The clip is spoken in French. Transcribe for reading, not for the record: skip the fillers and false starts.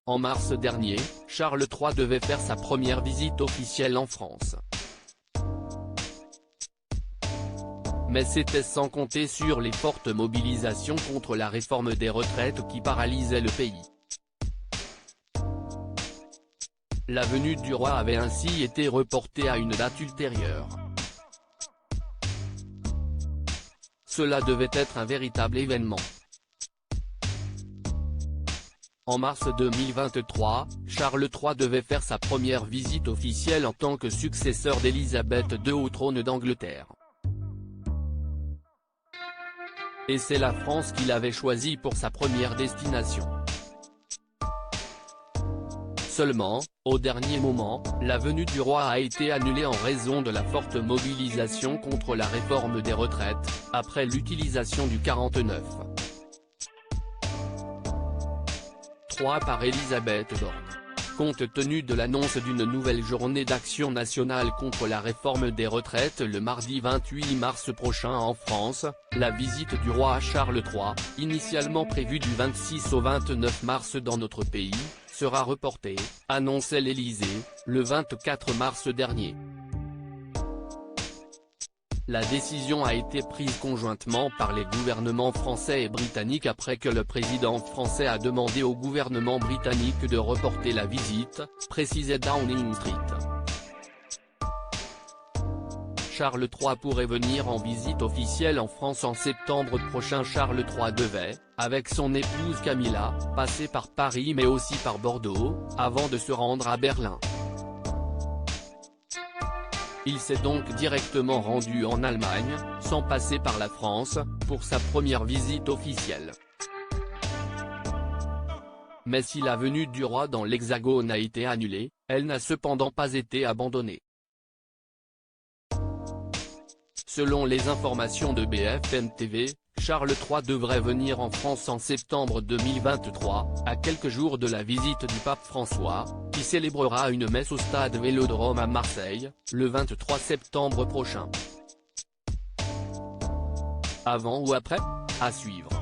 En mars dernier, Charles III devait faire sa première visite officielle en France. Mais c'était sans compter sur les fortes mobilisations contre la réforme des retraites qui paralysaient le pays. La venue du roi avait ainsi été reportée à une date ultérieure. Cela devait être un véritable événement. En mars 2023, Charles III devait faire sa première visite officielle en tant que successeur d'Élisabeth II au trône d'Angleterre. Et c'est la France qu'il avait choisie pour sa première destination. Seulement, au dernier moment, la venue du roi a été annulée en raison de la forte mobilisation contre la réforme des retraites, après l'utilisation du 49. 3 par Elisabeth Borne. Compte tenu de l'annonce d'une nouvelle journée d'action nationale contre la réforme des retraites le mardi 28 mars prochain en France, la visite du roi Charles III, initialement prévue du 26 au 29 mars dans notre pays, sera reportée, annonçait l'Élysée, le 24 mars dernier. La décision a été prise conjointement par les gouvernements français et britannique après que le président français a demandé au gouvernement britannique de reporter la visite, précisait Downing Street. Charles III pourrait venir en visite officielle en France en septembre prochain. Charles III devait, avec son épouse Camilla, passer par Paris mais aussi par Bordeaux, avant de se rendre à Berlin. Il s'est donc directement rendu en Allemagne, sans passer par la France, pour sa première visite officielle. Mais si la venue du roi dans l'Hexagone a été annulée, elle n'a cependant pas été abandonnée. Selon les informations de BFM TV, Charles III devrait venir en France en septembre 2023, à quelques jours de la visite du pape François, qui célébrera une messe au stade Vélodrome à Marseille, le 23 septembre prochain. Avant ou après ? À suivre.